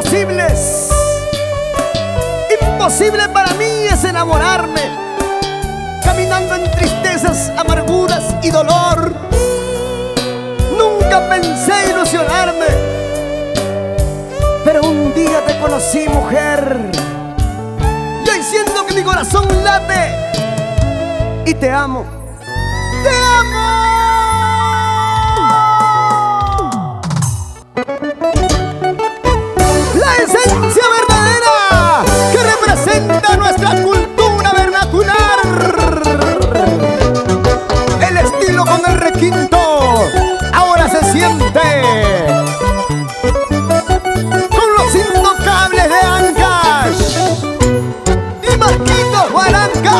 imposibles. Imposible para mí es enamorarme, caminando en tristezas, amarguras y dolor. Nunca pensé ilusionarme, pero un día te conocí, mujer, y hoy siento que mi corazón late y te amo. ¡Te amo! La esencia verdadera que representa nuestra cultura vernacular. El estilo con el requinto ahora se siente con los intocables de Ancash y Marquito Guaranca.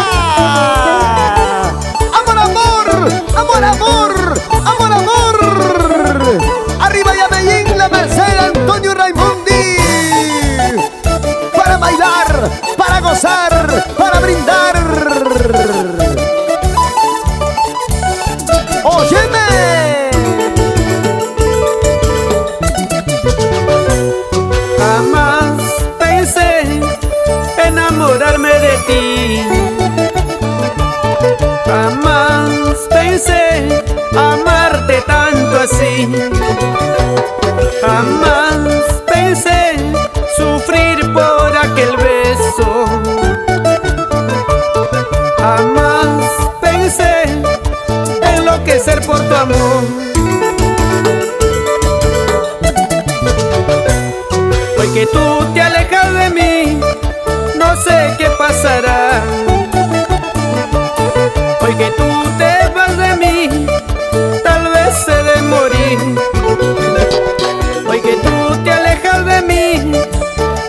Amor, amor, amor, amor, amor, amor. Arriba Yamellín, La Merced, Antonio Raimundi. Para bailar, para gozar, para brindar. ¡Óyeme! Jamás pensé enamorarme de ti. Jamás pensé amarte tanto así. Jamás pensé sufrir por aquel beso. Jamás pensé enloquecer por tu amor. Hoy que tú te alejas de mí, no sé qué pasará. Hoy que tú te vas de mí, tal vez he de morir. Hoy que tú te alejas de mí,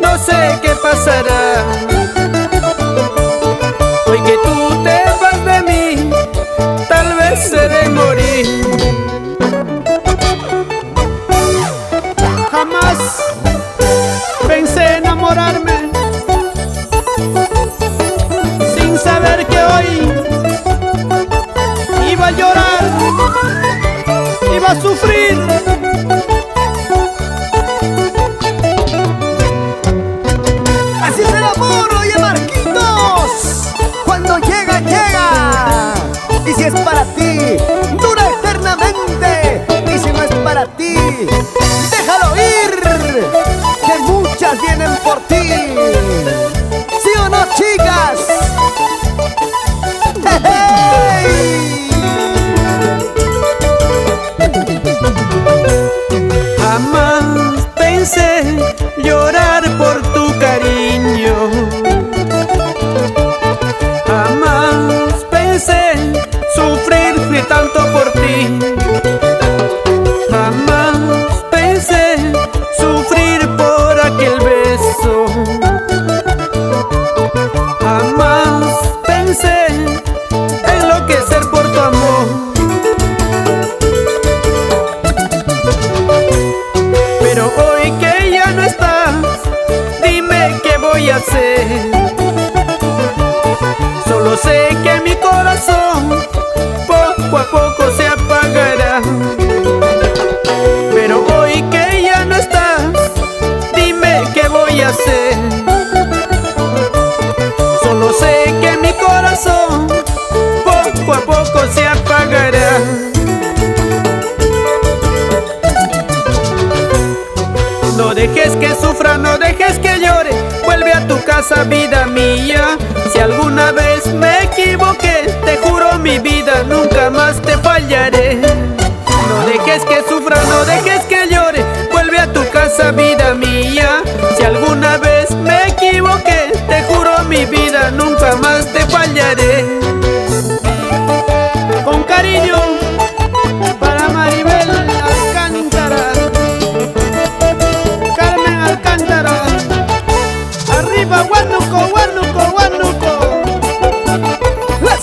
no sé qué pasará. Hoy que tú te vas de mí, tal vez he de morir. Jamás pensé enamorarme, sin saber que hoy iba a llorar, iba a sufrir. Así es el amor, oye Marquitos. Cuando llega, llega. Y si es para ti, dura eternamente. Y si no es para ti, déjalo ir, que muchas vienen por ti. ¿Sí o no, chicas? ¡Hey! Jamás pensé llorar por tu cariño. Jamás pensé sufrir tanto por ti. Jamás pensé sufrir por aquel beso. Jamás pensé enloquecer por tu amor. Pero hoy que ya no estás, dime qué voy a hacer. Solo sé que mi corazón poco a poco se apagará. Pero hoy que ya no estás, dime qué voy a hacer. Solo sé que mi corazón poco a poco se apagará. No dejes que sufra, no dejes que llore. Vuelve a tu casa, vida mía. Si alguna vez me equivoqué, te juro mi vida, nunca más te fallaré. No dejes que sufra, no dejes que llore. Vuelve a tu casa, vida mía. Si alguna vez me equivoqué, te juro mi vida, nunca más te fallaré. Con cariño, para Maribel Alcántara, Carmen Alcántara. Arriba, Huánuco, Huánuco, Huánuco. ¡La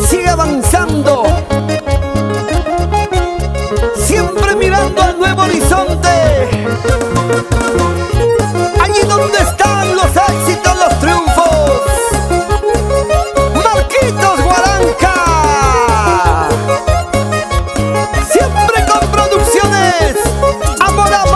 Sigue avanzando, siempre mirando al nuevo horizonte, allí donde están los éxitos, los triunfos. Marquitos Guaranca, siempre con producciones Amor Amor.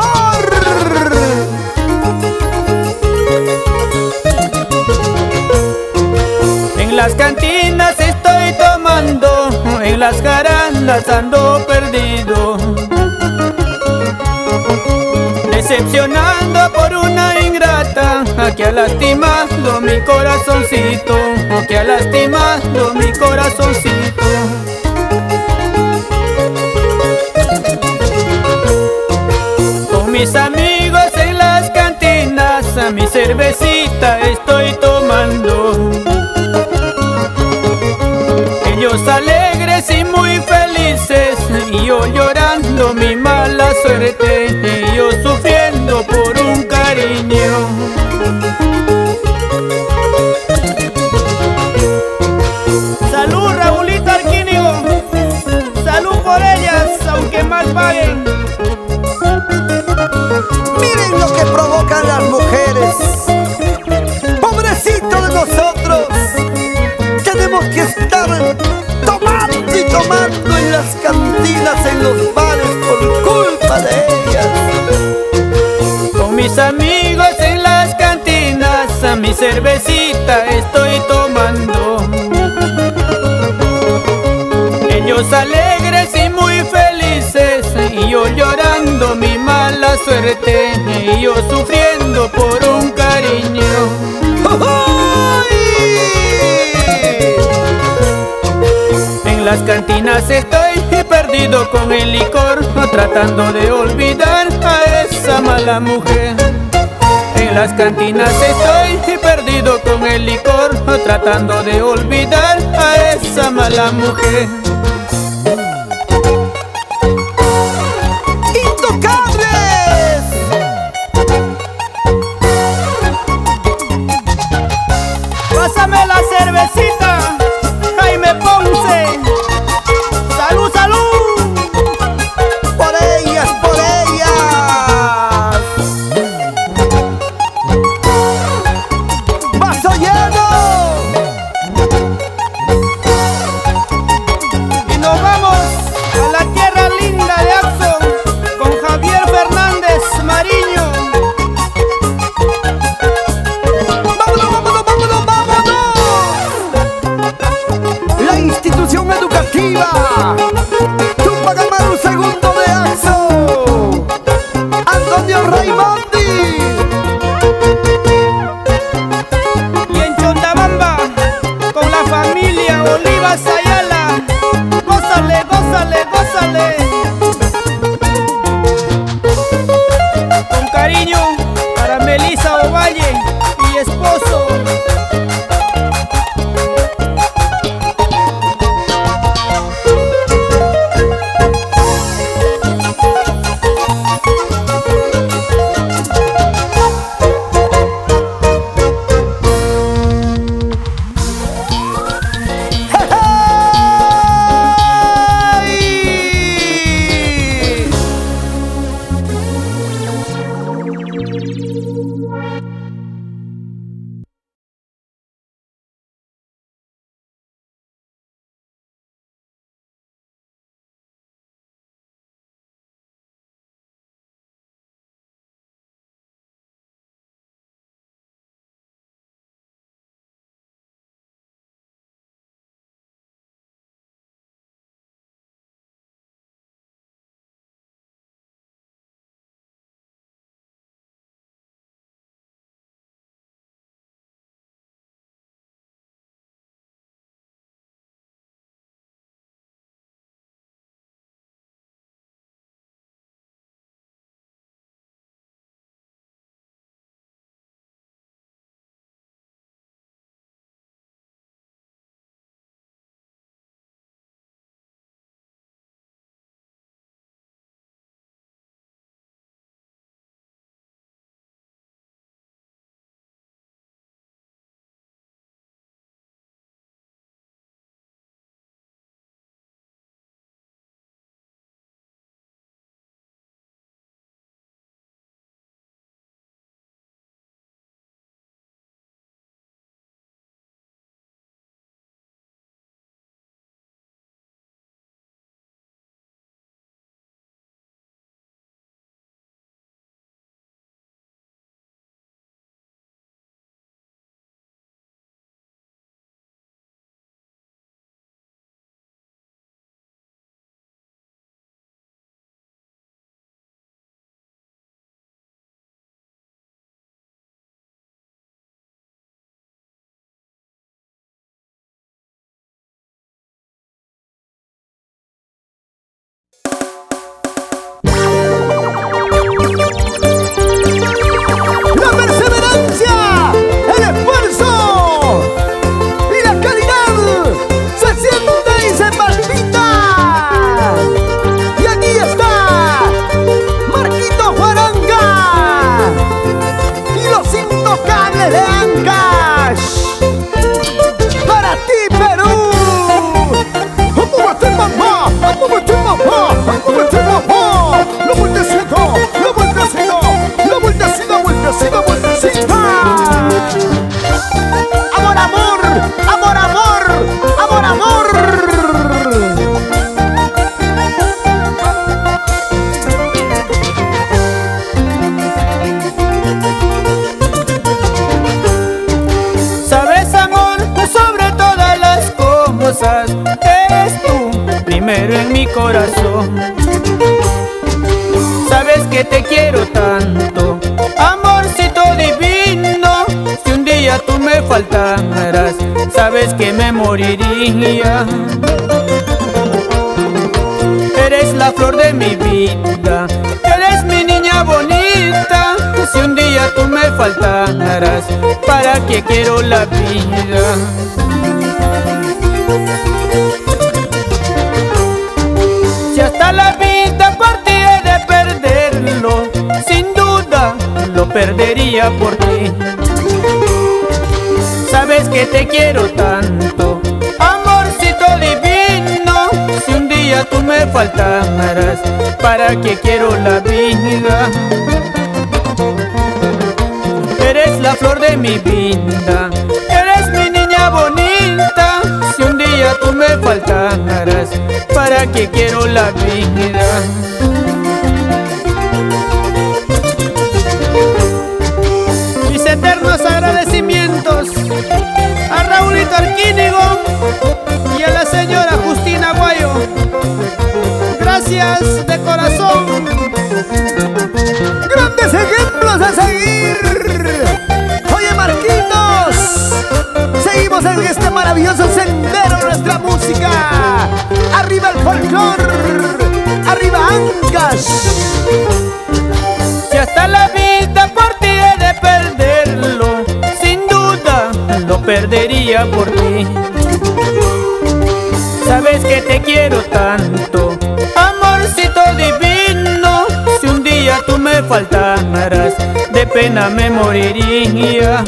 En las cantinas estoy tomando, en las carandas ando perdido, decepcionando por una ingrata que ha lastimado mi corazoncito, que ha lastimado mi corazoncito. Con mis amigos en las cantinas a mi cervecita estoy tomando, ellos alegres y muy felices, y yo llorando mi mala suerte, y yo sufriendo por un cariño. Salud, Raulito Arquínigo, salud por ellas, aunque mal paguen. Miren lo que provocan las mujeres. Pobrecito de nosotros, tenemos que estar tomando y tomando en las cantinas, en los bares, por culpa de ellas. Con mis amigos en las cantinas a mi cervecita estoy tomando, ellos alegres y muy felices, y yo llorando mi mala suerte, y yo sufriendo por un cariño. En las cantinas estoy perdido con el licor, tratando de olvidar a esa mala mujer. En las cantinas estoy perdido con el licor, tratando de olvidar a esa mala mujer. ¡Intocables! Pásame la cervecita, Jaime Ponce. ¡Salud, salud! ¡Por ellas, por ellas! ¡Vaso lleno! Y ¡Ay, vueltecito! ¡Oh! ¡La vueltecito! ¡La vueltecito! ¡La vueltecita, vueltecita, vueltecita! ¡Amor, amor! ¡Amor, amor! ¡Amor, amor! Sabes, amor, sobre todas las cosas, eres tú primero en mi corazón. Sabes que te quiero tanto, amorcito divino. Si un día tú me faltaras, sabes que me moriría. Eres la flor de mi vida, eres mi niña bonita. Si un día tú me faltaras, ¿para qué quiero la vida? Si hasta la vida por ti he de perderlo, sin duda lo perdería por ti. Sabes que te quiero tanto, amorcito divino. Si un día tú me faltaras, ¿para qué quiero la vida? Eres la flor de mi vida, eres mi niña bonita. Si un día tú me faltaras, ¿para qué quiero la vida? Mis eternos agradecimientos a Raulito Arquínigo y a la señora Justina Guayo. Gracias de corazón. ¡Grandes ejemplos a seguir! Oye, Marquitos, seguimos en este maravilloso sendero de nuestra música. ¡Arriba el folclor! ¡Arriba Ancash! Si hasta la vida por ti he de perderlo, sin duda lo perdería por ti. Sabes que te quiero tanto, amorcito divino. Si un día tú me faltaras, de pena me moriría.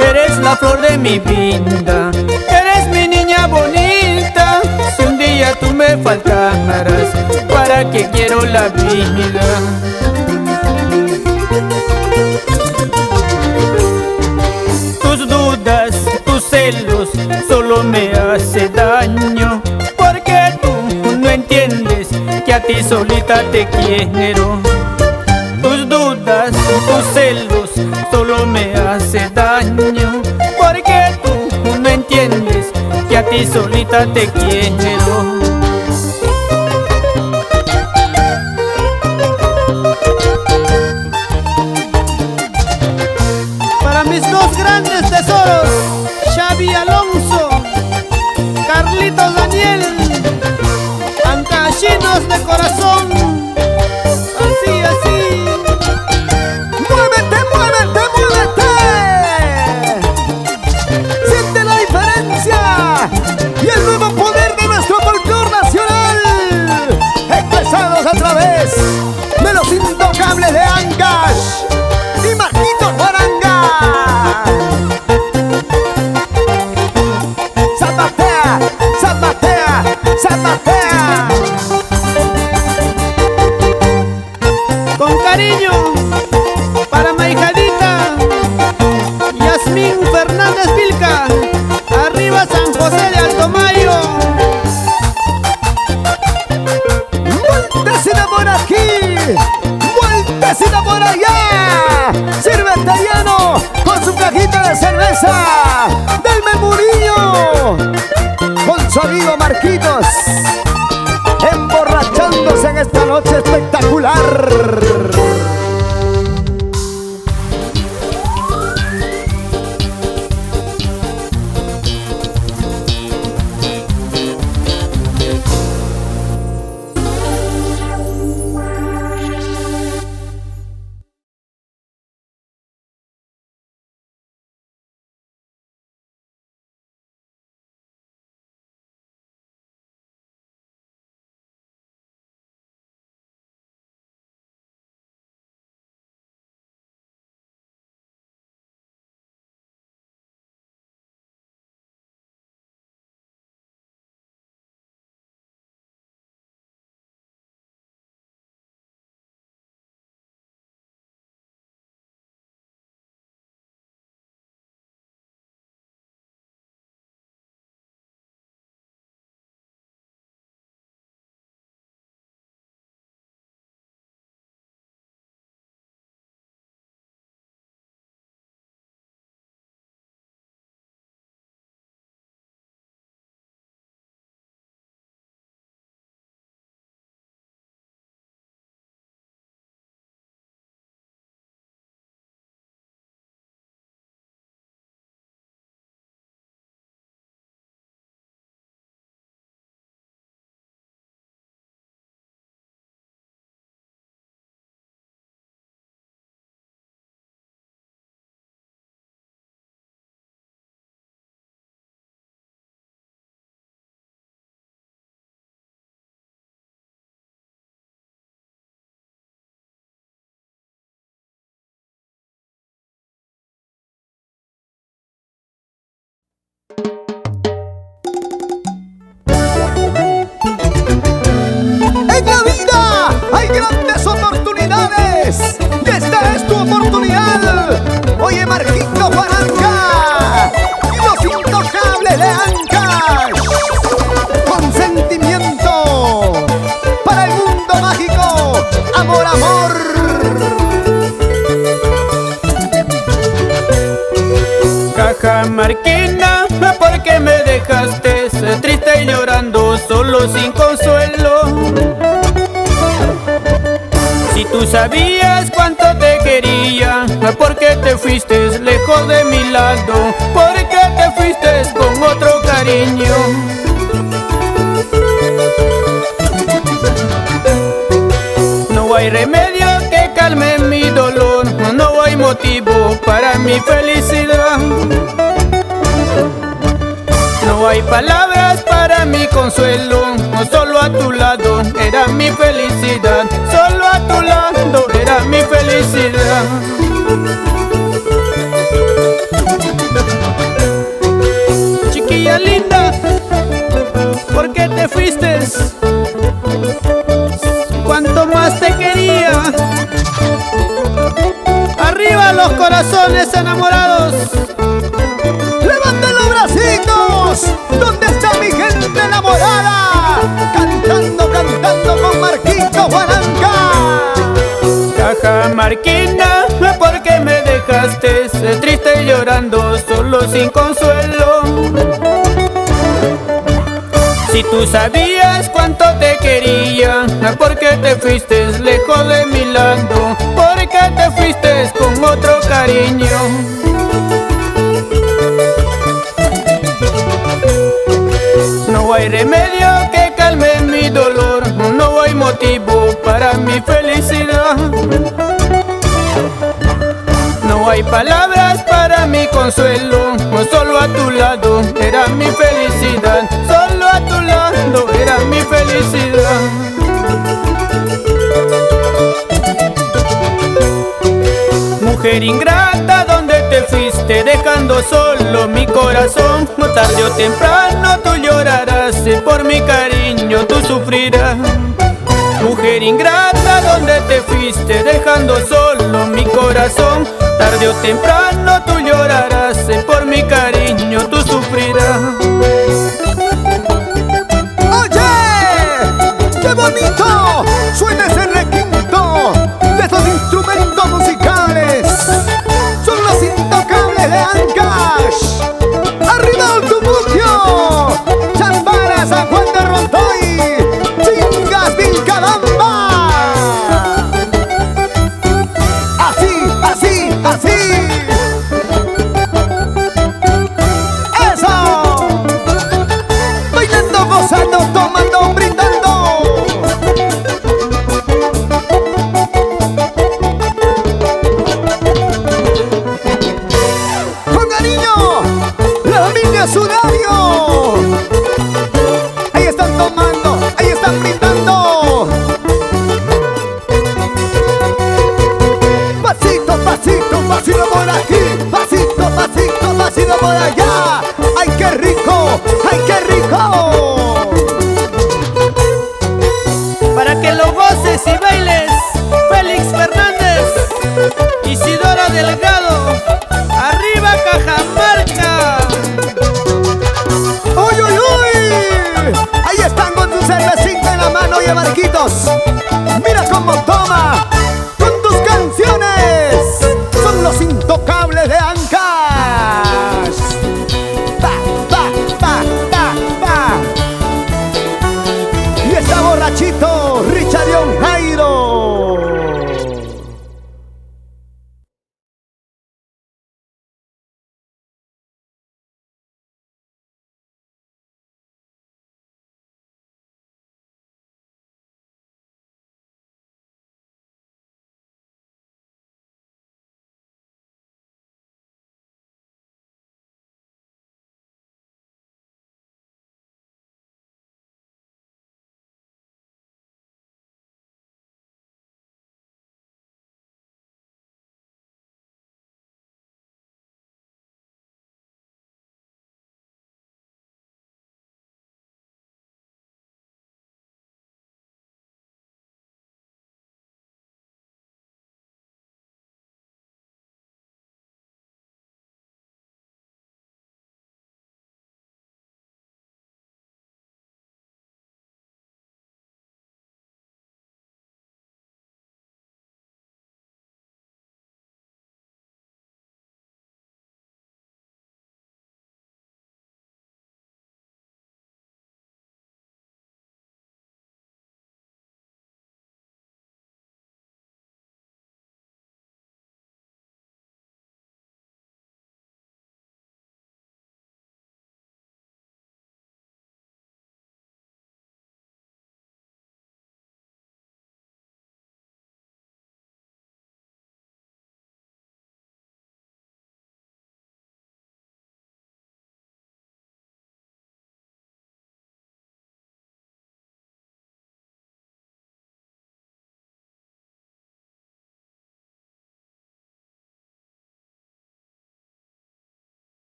Eres la flor de mi vida, eres mi niña bonita. Si un día tú me faltaras, ¿para qué quiero la vida? Tus dudas, tus celos, solo me hace daño. Porque tú no entiendes que a ti solita te quiero. Tus dudas, tus celos, solo me hace daño. Porque tú no entiendes que a ti solita te quiero. Para mis dos grandes tesoros, Xavi Alonso, Carlitos Daniel, ancashinos de corazón. Así, así. ¡Muévete, muévete, muévete! ¡Siente la diferencia! Y el nuevo poder de nuestro folclor nacional, expresados a través de los intocables de Ancash y Marquitos Guaranga. ¡Zapatea, zapatea, zapatea! Si tú sabías cuánto te quería, ¿por qué te fuiste lejos de mi lado? ¿Por qué te fuiste con otro cariño? No hay remedio que calme mi dolor, no hay motivo para mi felicidad. No hay palabras para mi consuelo, solo a tu lado era mi felicidad, solo a tu lado era mi felicidad. Chiquilla linda, ¿por qué te fuiste? Cuanto más te quería. Arriba los corazones enamorados. ¡Levanten los bracitos! ¿Dónde está mi gente enamorada? Cantando, cantando con Marquito Guaranca. Cajamarquina, ¿por qué me dejaste triste y llorando, solo sin consuelo? Si tú sabías cuánto te quería, ¿por qué te fuiste lejos de mi lado? ¿Por qué te fuiste con otro cariño? No hay remedio que calme mi dolor, no hay motivo para mi felicidad. No hay palabras para mi consuelo, solo a tu lado era mi felicidad, solo a tu lado era mi felicidad. Mujer ingrata, ¿dónde te fuiste dejando solo mi corazón? Tarde o temprano tú llorarás, por mi cariño tú sufrirás. Mujer ingrata, ¿dónde te fuiste dejando solo mi corazón? Tarde o temprano tú llorarás, por mi cariño tú sufrirás. ¡Oye! ¡Qué bonito! Suena ese requinto de esos instrumentos musicales. Son los intocables de Ancash. ¡Arriba el Tubuquio! ¡Chambara, San Juan de Rontoy! ¡Chingas, Vilcabamba! Así, así, así. ¡Eso! Bailando, gozando, tomando, brindando. Con cariño, la familia Sudario. Ahí están tomando, ahí están brindando. Pasito, pasito, pasito por aquí. Pasito, pasito, pasito por allá. ¡Ay, qué rico! ¡Ay, qué rico! Para que lo goces y bailes, Félix Fernández, Isidoro Delgado, arriba Cajamarca. ¡Uy, uy, uy! Ahí están con tu cervecita en la mano, oye, Marquitos. Mira cómo toma con tus canciones. Son los intocables de Ancash. Pa, pa, pa, pa, pa. Y está borrachito Richard John Jairo.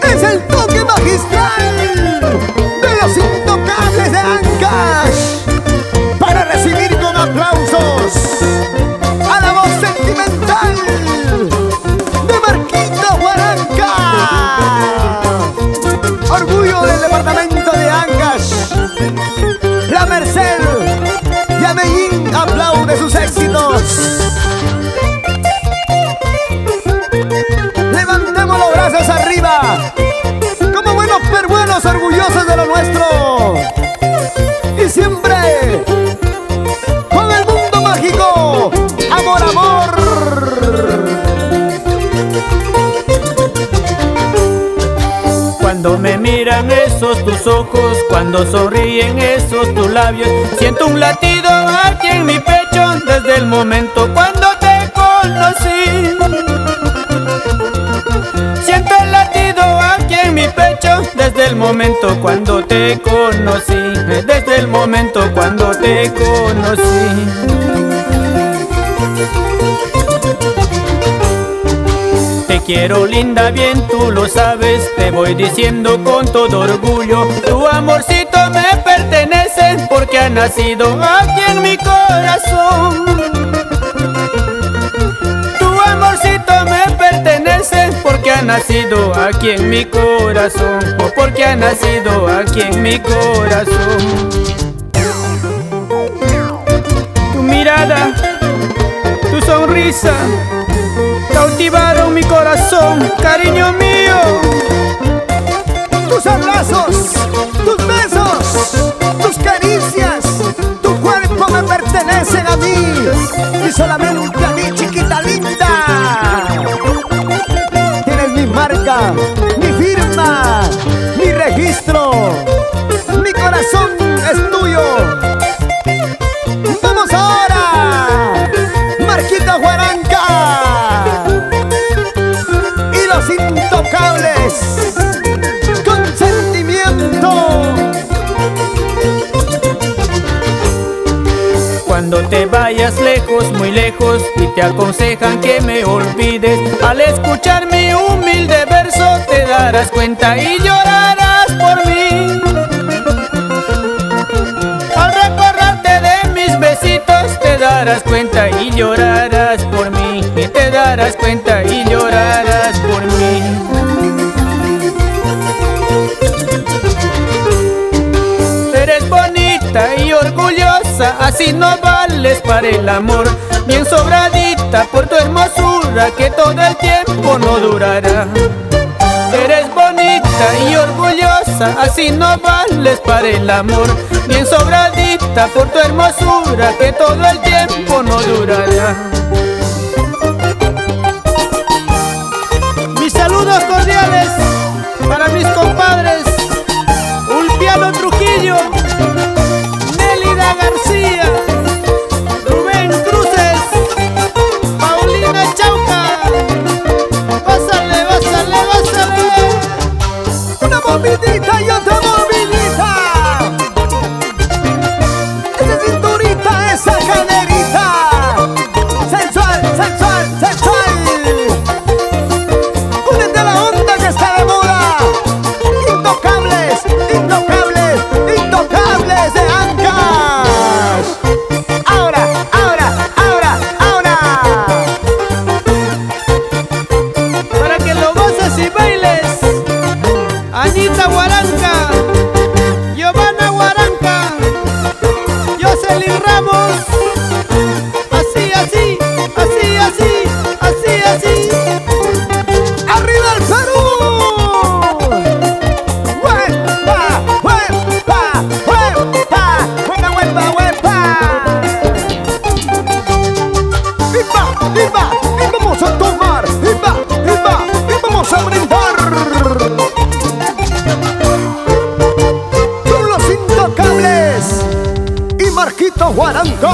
Es el toque magistral de los intocables de Ancash, para recibir con aplausos a la voz sentimental de Marquito Huaranca. Orgullo del departamento de Ancash. La Merced y a Medellín aplaude sus éxitos. Levantemos los brazos arriba, como buenos peruanos orgullosos de lo nuestro. Y siempre con el mundo mágico. Amor, amor. Cuando me miran esos tus ojos, cuando sonríen esos tus labios, siento un latido aquí en mi pecho desde el momento cuando te conocí. Siento el latido aquí en mi pecho desde el momento cuando te conocí, desde el momento cuando te conocí. Te quiero linda, bien tú lo sabes, te voy diciendo con todo orgullo. Tu amorcito me pertenece porque ha nacido aquí en mi corazón. Tu amorcito me pertenece porque ha nacido aquí en mi corazón, o porque ha nacido aquí en mi corazón. Tu mirada, tu sonrisa cautivaron mi corazón, cariño mío. Tus abrazos, tus besos, tus caricias, tu cuerpo me pertenecen a mí y solamente a mí, chiquita linda. Tienes mi marca, mi firma, mi registro, mi corazón es tuyo. Vamos ahora, Marquito Huaranca y los intocables con sentimiento. Cuando te vayas lejos, muy lejos, y te aconsejan que me olvides, al escuchar mi humilde verso te darás cuenta y llorarás por mí. Al recordarte de mis besitos te darás cuenta y llorarás por mí, y te darás cuenta y llorarás por mí. Eres bonita y orgullosa, así no vales para el amor. Bien sobradita por tu hermosura que todo el tiempo no durará. Eres bonita y orgullosa, así no vales para el amor. Bien sobradita por tu hermosura que todo el tiempo no durará. Mis saludos cordiales para mis compadres Ulpiano Trujillo, Nélida García, Rubén Cruces, Paulina Chauca. Pásale, pásale, pásale. Una movidita y otra movidita. Esa cinturita, esa caderita. Sensual, sensual, sensual. Únete a la onda que está de moda. Intocables, intocables, intocables de Ancash. Ahora, ahora, ahora, ahora. Para que lo goces y bailes, Anita Huaranca, Giovanna Huaranca, Jocelyn Ramos. Así, así, así, así, así, así. ¡Arriba el Perú! ¡Huepa! ¡Huepa! ¡Huepa! ¡Huepa, huepa, huepa! ¡Iba! ¡Iba! ¡Y vamos a tomar! ¡Iba! ¡Iba! ¡Y vamos a brindar! Con los intocables y Marquito Huaranca.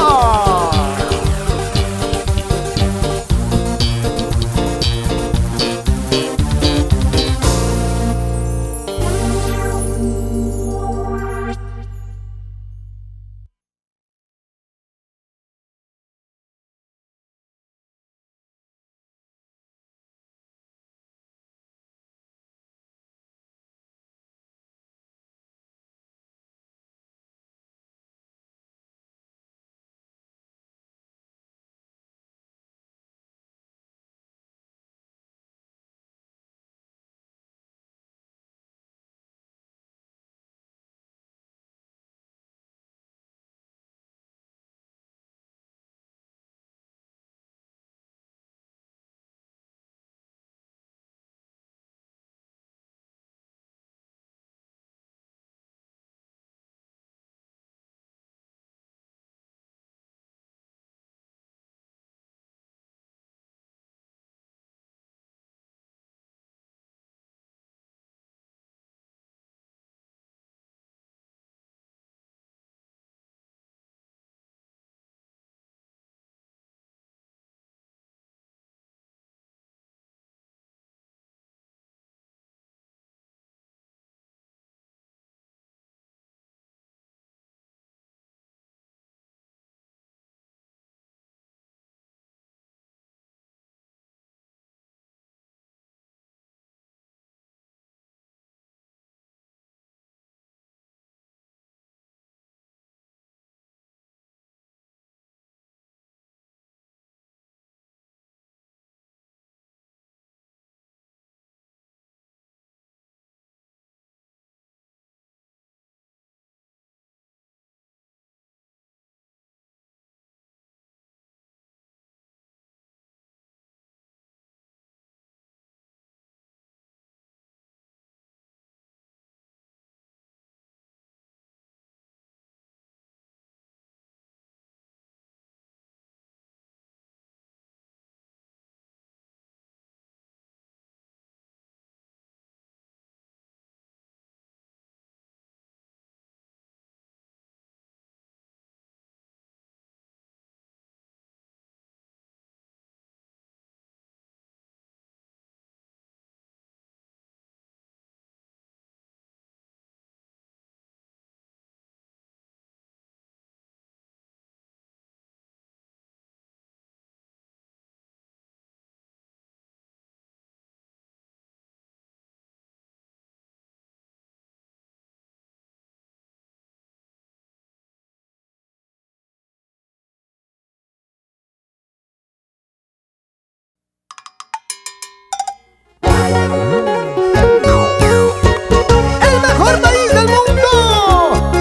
El mejor país del mundo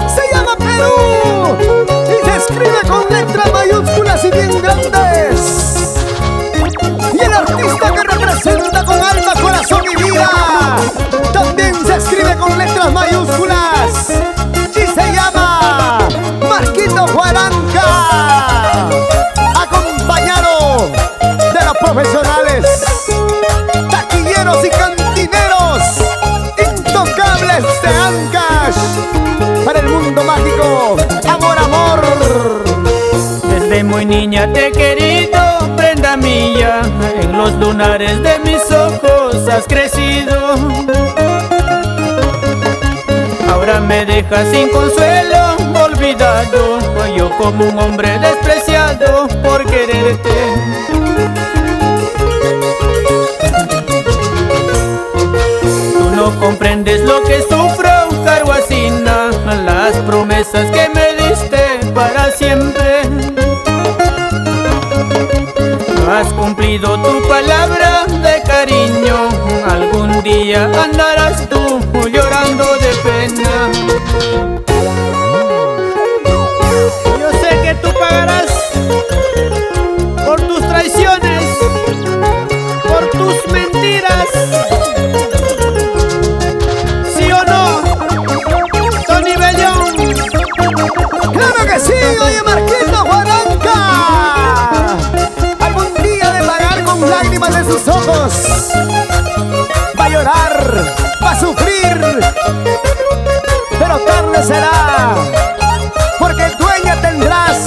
se llama Perú y se escribe con letras mayúsculas y bien grandes. Y el artista que representa con alma, corazón y vida también se escribe con letras mayúsculas y se llama Marquito Huaranca, acompañado de los profesionales, taquilleros y cantineros intocables de Ancash para el mundo mágico. Amor, amor. Desde muy niña te he querido, prenda mía, en los lunares de mis ojos has crecido. Ahora me dejas sin consuelo, olvidado, yo como un hombre despreciado por quererte. Tú no comprendes lo que sufro, Caruacina, las promesas que me diste para siempre. No has cumplido tu palabra de cariño, algún día andarás tú llorando de pena. Yo sé que tú pagarás por tus traiciones, por tus mentiras. ¿Sí o no, Tony Bellón? ¡Claro que sí! ¡Oye, Marquito Huaranca! Algún día de pagar con lágrimas de sus ojos. Va a llorar, va a sufrir, pero tarde será, porque dueña tendrás.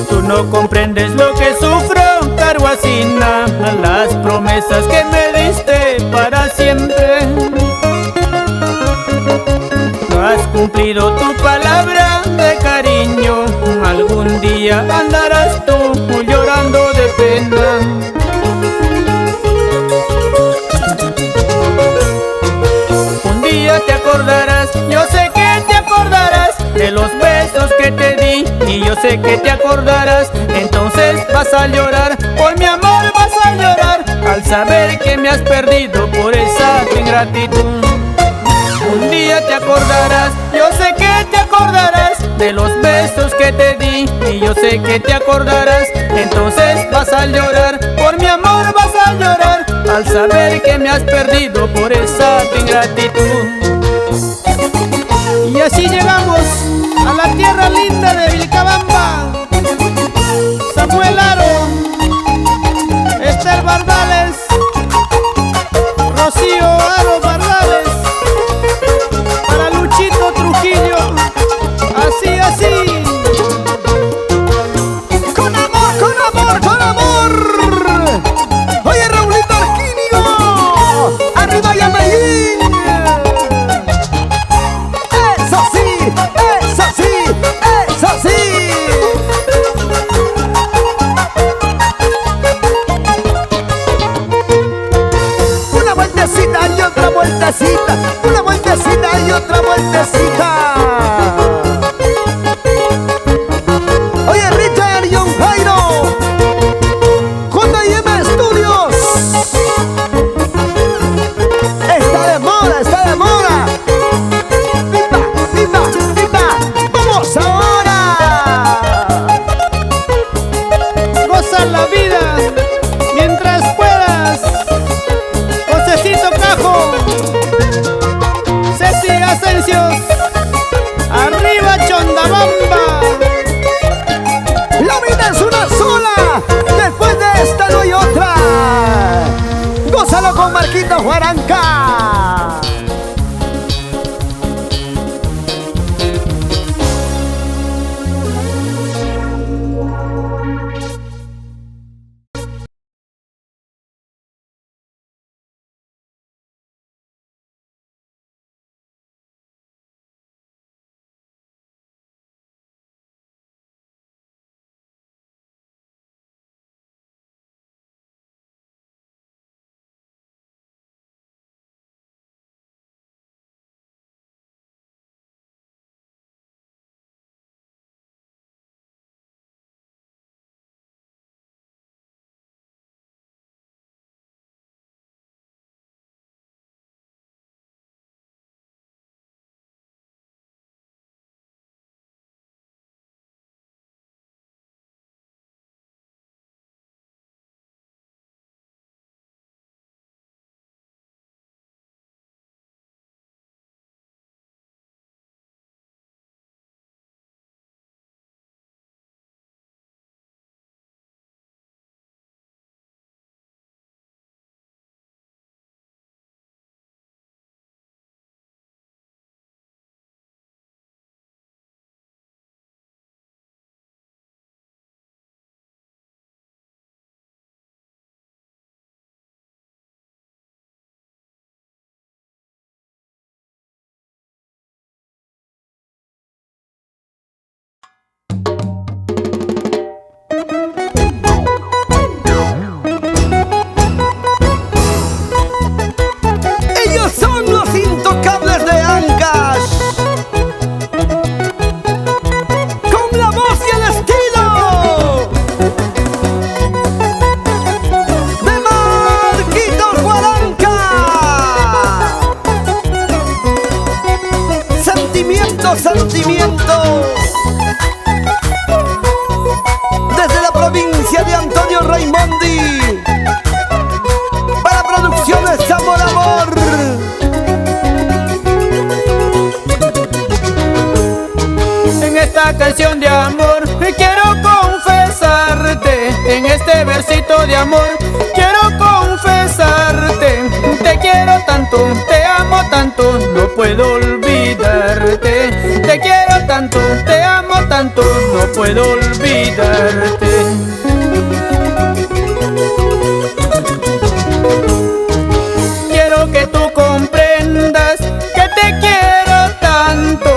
Tú no comprendes lo que sufro, Caruacina, las promesas que me diste para siempre. No has cumplido tu palabra de cariño, algún día andarás tú llorando de pena. Un día te acordarás, yo sé que te acordarás de los besos que te di, y yo sé que te acordarás. Entonces vas a llorar, por mi amor vas a llorar, al saber que me has perdido por esa tu ingratitud. Un día te acordarás, yo sé que te acordarás de los besos que te di, y yo sé que te acordarás. Entonces vas a llorar, por mi amor vas a llorar, al saber que me has perdido por esa tu ingratitud. Y así llegamos a la tierra linda de Vilcabamba. Samuel Aro, Esther Bardales, Rocío Aro Bardales, para Luchito Trujillo. Así, así. Con amor, con amor, con amor. Oye, Raulito Arquinio, arriba Yamayín. Marquito. Desde la provincia de Antonio Raimondi, para Producciones Amor Amor. En esta canción de amor quiero confesarte, en este versito de amor quiero confesarte. Te quiero tanto, te amo tanto, no puedo olvidarte. Te quiero tanto, te amo tanto, no puedo olvidarte. Quiero que tú comprendas que te quiero tanto.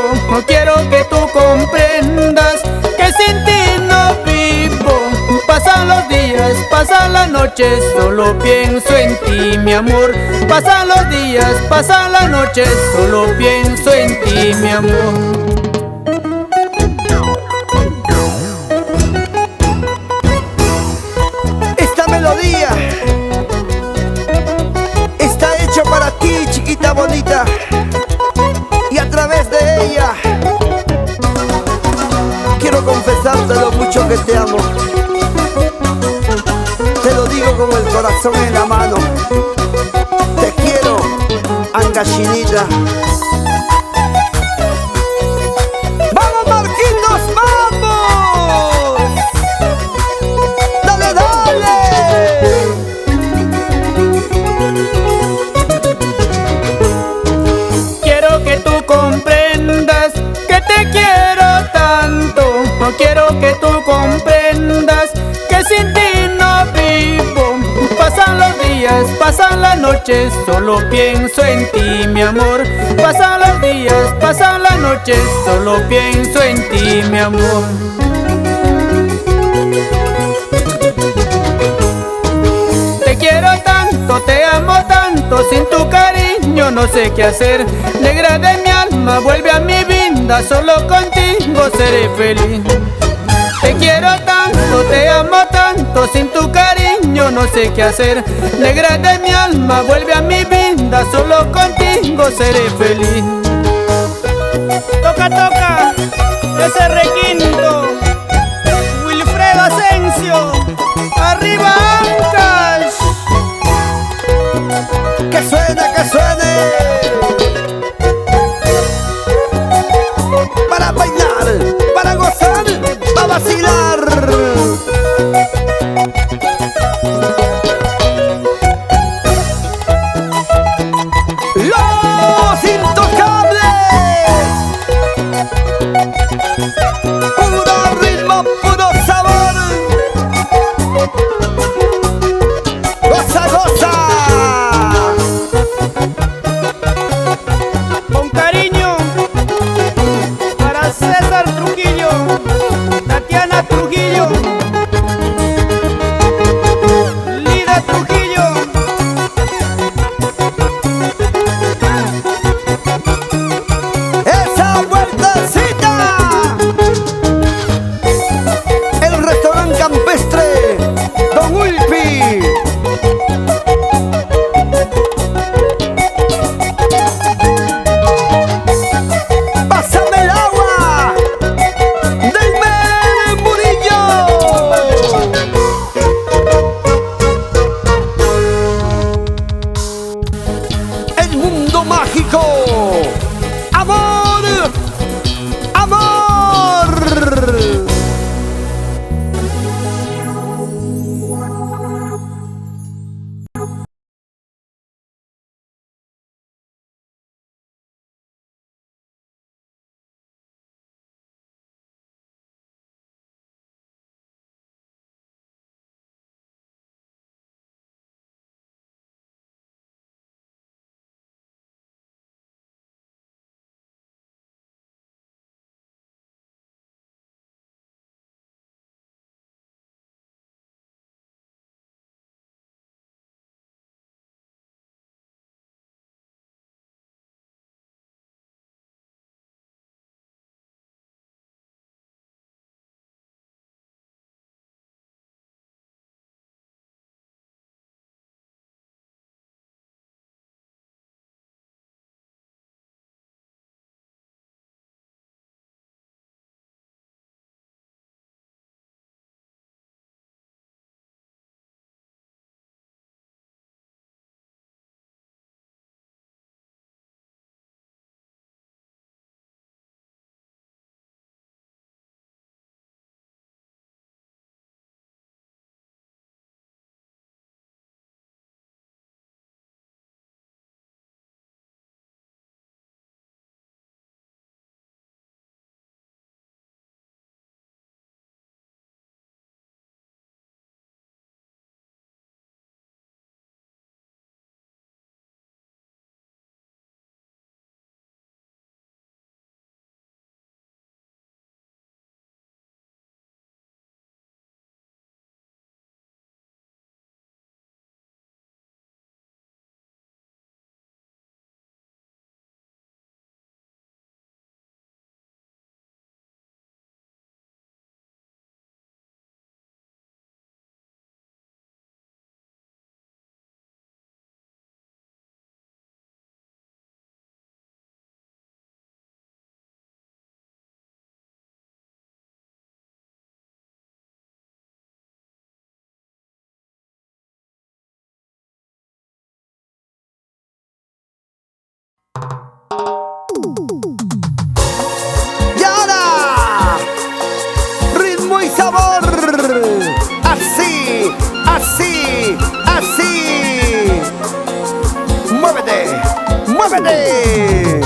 Quiero que tú comprendas que sin ti no vivo. Pasan los días, pasan las noches, solo pienso en ti, mi amor. Pasan los días, pasan las noches, solo pienso en ti, mi amor. Esta melodía está hecha para ti, chiquita bonita, y a través de ella quiero confesarte lo mucho que te amo. Te lo digo con el corazón en la mano. Te quiero, Angachinita. ¡Vamos, Marquitos, vamos! ¡Dale, dale! Quiero que tú comprendas que te quiero tanto. No quiero que tú comprendas que sin ti no vivo. Pasan los días, pasan las noches, solo pienso en ti, mi amor. Pasan los días, pasan las noches, solo pienso en ti, mi amor. Te quiero tanto, te amo tanto, sin tu cariño no sé qué hacer. Negra de mi alma, vuelve a mi vida, solo contigo seré feliz. Te quiero tanto, te amo tanto, sin tu cariño no sé qué hacer. Negra de mi alma, vuelve a mi vida, solo contigo seré feliz. Toca, toca, ese requinto, Wilfredo Asensio, arriba Ancash. ¡Que suene, que suene! Para bailar, para gozar, para vacilar. ¡Los Intocables! ¡Súbete!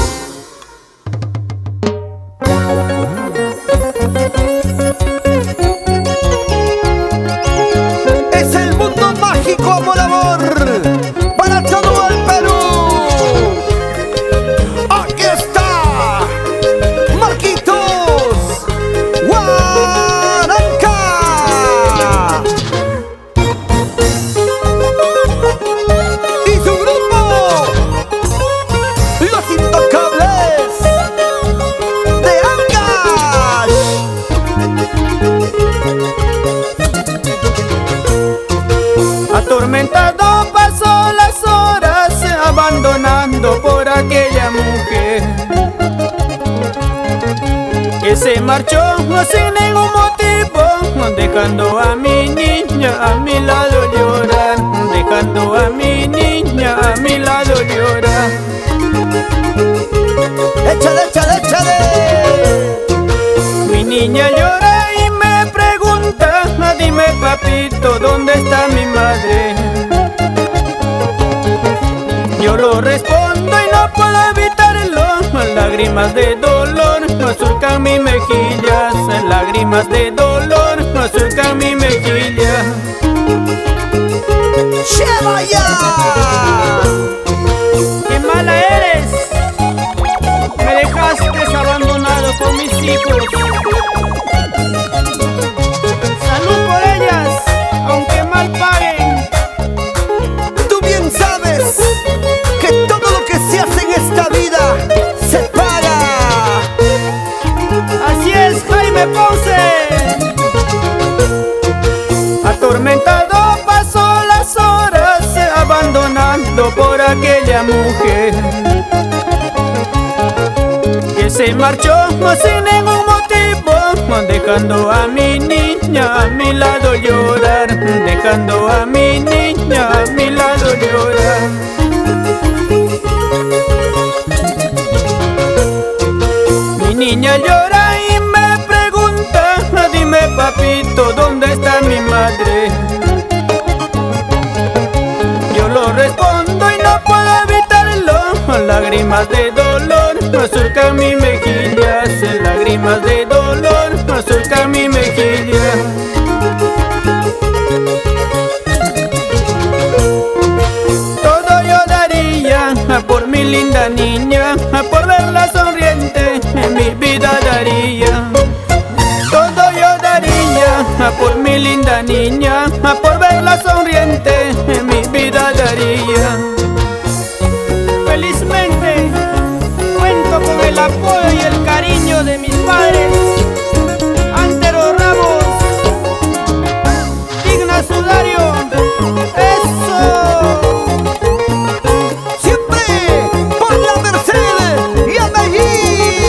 Es el mundo mágico, amor, amor, para todo el Perú. Aquí está Marquitos Guaranca y su grupo, Los Intocables de Ancash. Atormentado pasó las horas, abandonando por aquella mujer que se marchó sin ningún motivo, dejando a mi niña a mi lado llorar, dejando a mi niña a mi lado llorar. Échale, échale, échale. Mi niña llora y me pregunta, dime papito, ¿dónde está mi madre? Yo lo respondo y no puedo evitarlo, lágrimas de dolor surcan mi mejillas, lágrimas de dolor surcan mi mejilla. ¡Lleva ya! ¡Qué mala eres! Me dejaste abandonado con mis hijos. Salud por ellas, aunque mal paguen. Tú bien sabes que todo lo que se hace en esta vida se paga. Así es, Jaime Ponce. Atormentado pasó las horas, abandonando por aquella mujer que se marchó sin ningún motivo, dejando a mi niña a mi lado llorar, dejando a mi niña a mi lado llorar. Mi niña llora y me pregunta, dime papito, ¿dónde está mi madre? Yo lo respondo y no puedo evitarlo, lágrimas de dolor surcan mi mejilla, lágrimas de dolor surcan mi mejilla. Todo yo daría por mi linda niña, por verla sonriente, mi vida daría. Todo yo daría por mi linda niña, por verla sonriente, mi vida daría. Felizmente cuento con el apoyo y el cariño de mis padres, Antero Ramos, Digna Sudario. ¡Eso! Siempre por la Merced y a Medellín.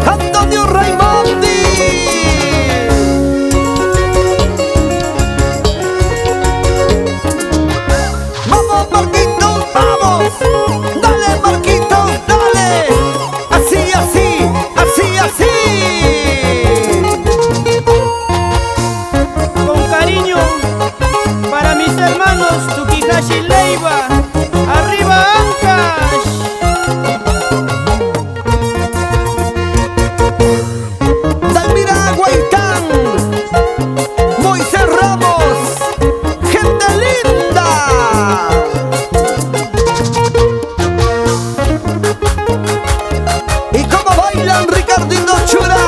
Antonio Raimondi. Vamos, Marquitos, vamos. Dale, Marquitos, dale. Así, así, así, así. Con cariño para mis hermanos Tukihashi Leiva, arriba Ancash. Dalmira Guaitán, Moisés Ramos, gente linda. Y cómo bailan Ricardito Chura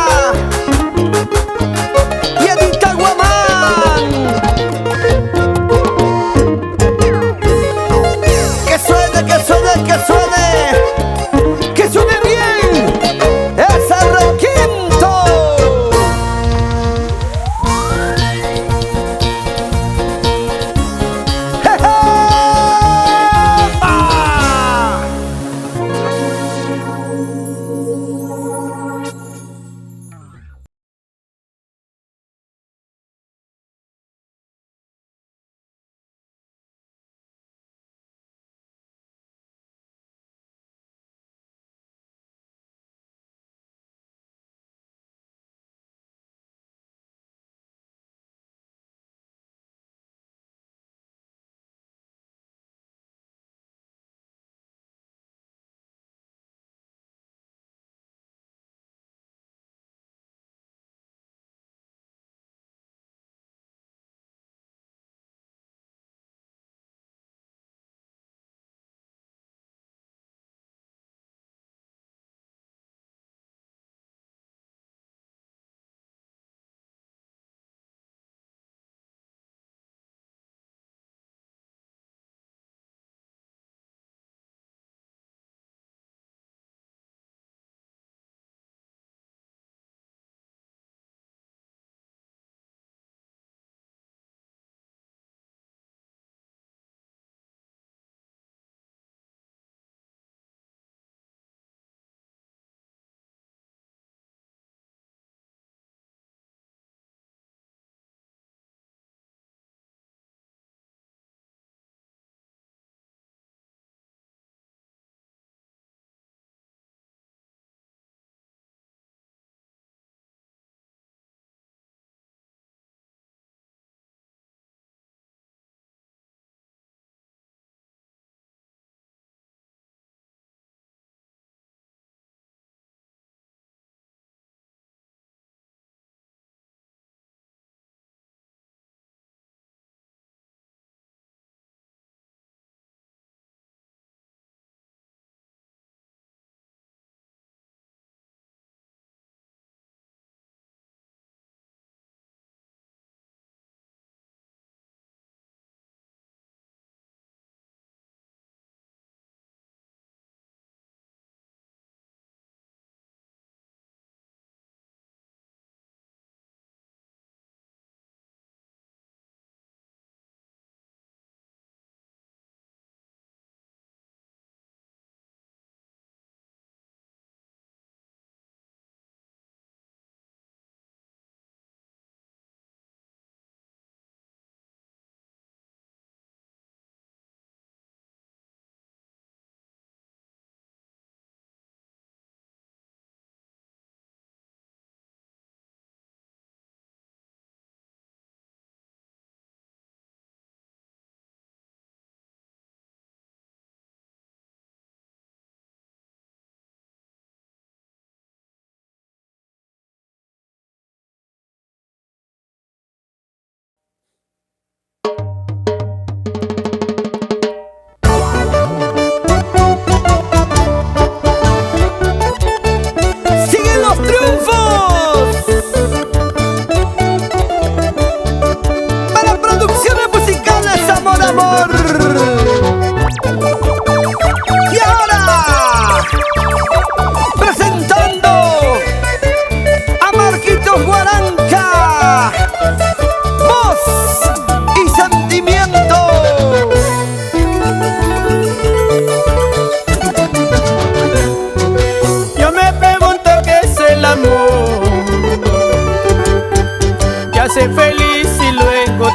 y Edita Guamán. Que suene, que suene, que suene, que suene bien ese requinto. ¡Jeje! ¡Ah!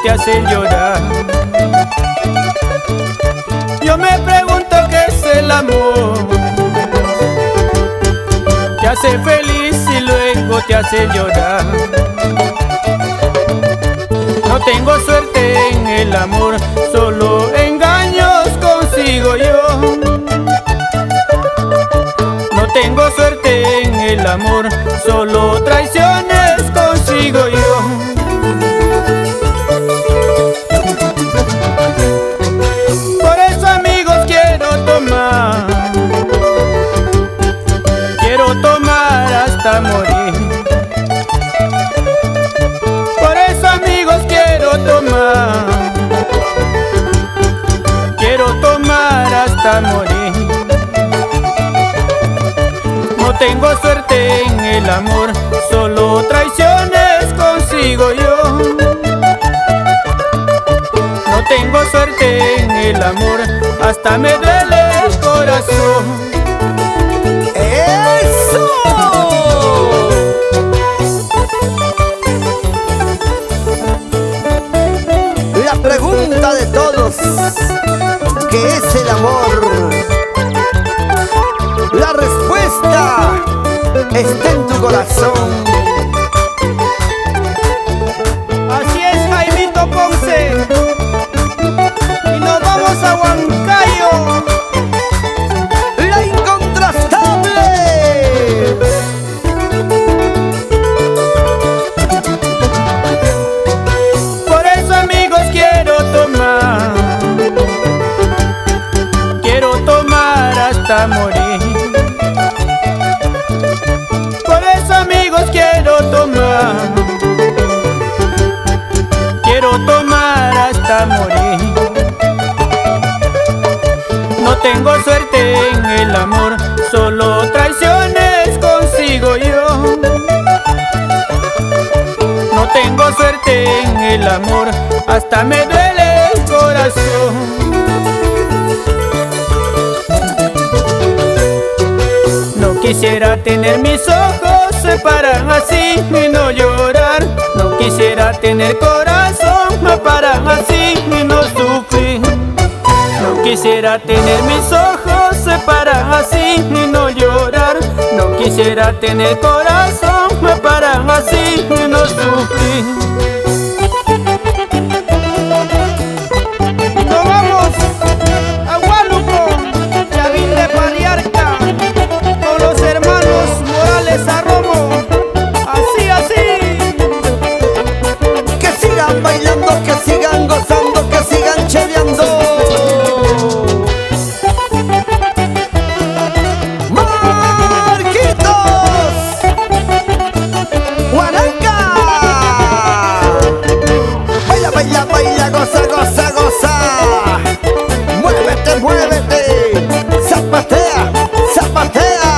te hacen llorar. Yo me pregunto qué es el amor. Te hace feliz y luego te hace llorar. No tengo suerte en el amor, solo engaños consigo yo. No tengo suerte en el amor, solo traiciones consigo yo. Por eso, amigos, quiero tomar hasta morir. Por eso, amigos, quiero tomar hasta morir. No tengo suerte en el amor, solo traiciones consigo yo. No tengo suerte en el amor, hasta me duele el corazón. ¡Eso! La pregunta de todos, ¿qué es el amor? La respuesta está en tu corazón. Así es, Jaimito Ponce. Y nos vamos a Huancayo. La incontrastable. Por eso, amigos, quiero tomar hasta morir. Por eso, amigos, quiero tomar hasta morir. No tengo suerte en el amor, solo traiciones consigo yo. No tengo suerte en el amor, hasta me duele el corazón. No quisiera tener mis ojos se paran así y no llorar. No quisiera tener corazón me paran así y no sufrir. No quisiera tener mis ojos se paran así y no llorar. No quisiera tener corazón me paran así y no sufrir. Nos vamos a Huánuco, Chavín de Pariarca, con los hermanos Morales Arromo. Así, así. Que sigan bailando, que sigan gozando, que sigan cheleando. ¡Marquitos! ¡Huaranca! Baila, baila, baila, goza, goza, goza. Muévete, muévete. Zapatea, zapatea.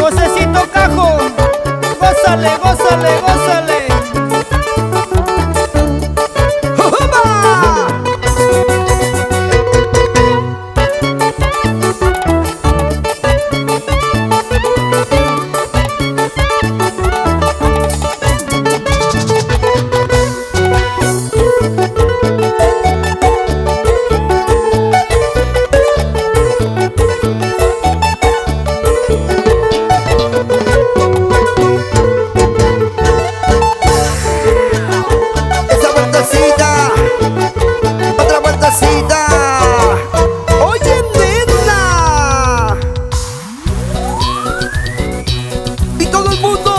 Josecito Cajo, gózale, gózale, gózale. ¡Jujuba! Esa vueltecita, otra vueltecita. Oye, nena. Y todo el mundo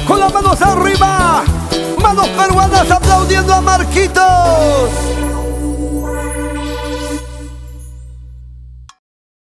con las manos arriba, manos peruanas aplaudiendo a Marquitos.